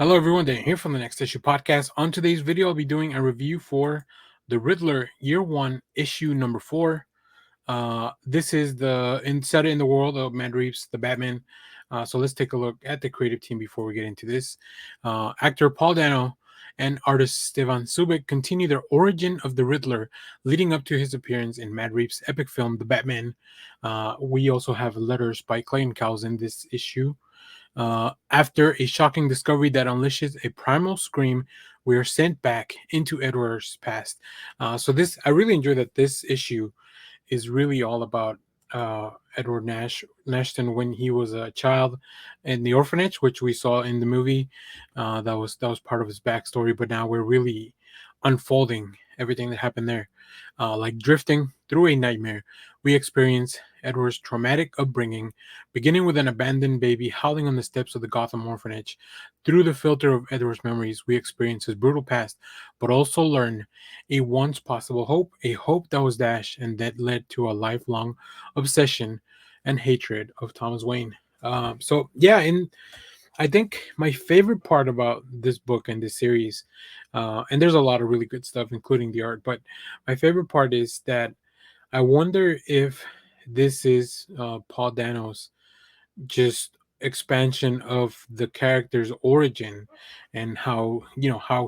Hello, everyone. Dan here from the Next Issue Podcast. On today's video, I'll be doing a review for The Riddler, Year 1, Issue number 4. This is set in the world of Matt Reeves, the Batman. So let's take a look at the creative team before we get into this. Actor Paul Dano and artist Stefan Subic continue their origin of the Riddler, leading up to his appearance in Matt Reeves' epic film, The Batman. We also have letters by Clayton Cowles in this issue. After a shocking discovery that unleashes a primal scream, we are sent back into Edward's past. I really enjoy that this issue is really all about Edward Nashton when he was a child in the orphanage, which we saw in the movie. That was part of his backstory, but now we're really unfolding everything that happened there. Like drifting through a nightmare, we experience Edward's traumatic upbringing, beginning with an abandoned baby howling on the steps of the Gotham orphanage. Through the filter of Edward's memories, we experience his brutal past, but also learn a once possible hope, a hope that was dashed and that led to a lifelong obsession and hatred of Thomas Wayne. And I think my favorite part about this book and this series, and there's a lot of really good stuff, including the art, but my favorite part is that I wonder if this is Paul Dano's just expansion of the character's origin and how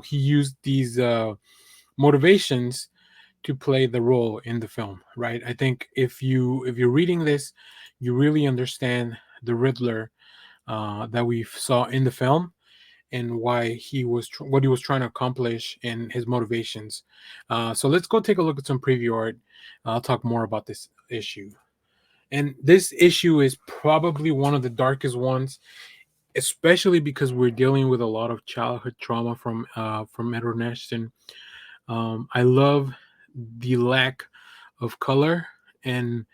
he used these motivations to play the role in the film, right? I think if you're reading this, you really understand the Riddler that we saw in the film and why what he was trying to accomplish and his motivations. So let's go take a look at some preview art. I'll talk more about this issue. And this issue is probably one of the darkest ones, especially because we're dealing with a lot of childhood trauma from Edward Nashton. I love the lack of color and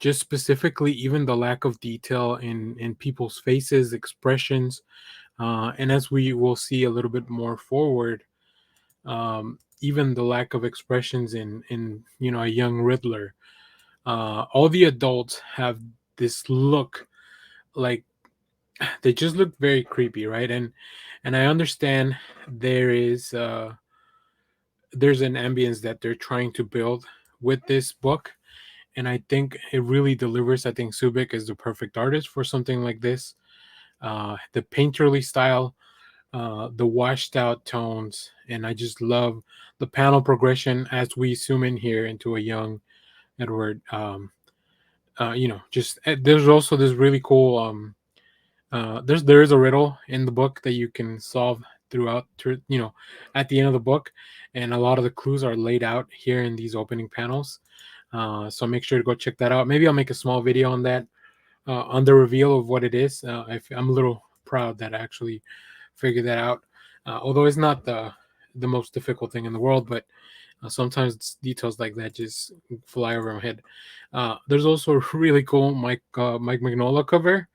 just specifically even the lack of detail in people's faces, expressions, and as we will see a little bit more forward, even the lack of expressions in a young Riddler. All the adults have this look like they just look very creepy, right? And I understand there's an ambience that they're trying to build with this book, and I think it really delivers. I think Subic is the perfect artist for something like this. The painterly style, the washed out tones, and I just love the panel progression as we zoom in here into a young Edward. There's also this really cool. There is a riddle in the book that you can solve throughout. At the end of the book, and a lot of the clues are laid out here in these opening panels. So make sure to go check that out. Maybe I'll make a small video on that, on the reveal of what it is. I'm a little proud that I actually figured that out. Although it's not the most difficult thing in the world, but sometimes details like that just fly over my head. There's also a really cool Mike Mignola cover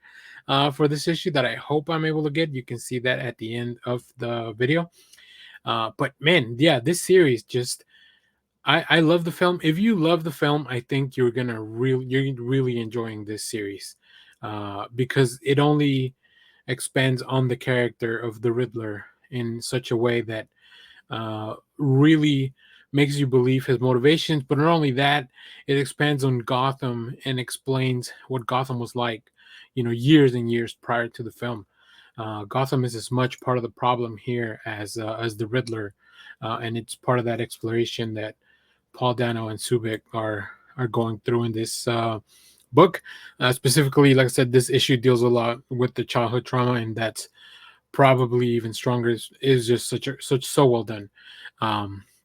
for this issue that I hope I'm able to get. You can see that at the end of the video. But man, yeah, this series just I love the film. If you love the film, I think you're really enjoying this series because it only expands on the character of the Riddler in such a way that really makes you believe his motivations. But not only that, it expands on Gotham and explains what Gotham was like, years and years prior to the film. Gotham is as much part of the problem here as the Riddler, and it's part of that exploration that Paul Dano and Subic are going through in this book. Specifically, like I said, this issue deals a lot with the childhood trauma, and that's probably even stronger. Is just so well done.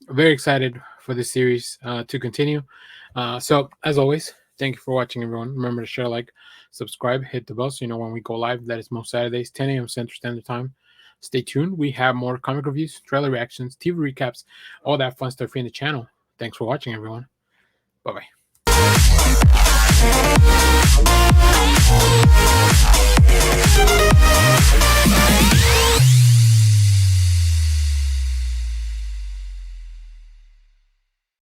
Very excited for this series to continue. So as always, thank you for watching, everyone. Remember to share, like, subscribe, hit the bell so you know when we go live. That is most Saturdays, 10 a.m. Central Standard Time. Stay tuned. We have more comic reviews, trailer reactions, TV recaps, all that fun stuff here in the channel. Thanks for watching, everyone. Bye-bye.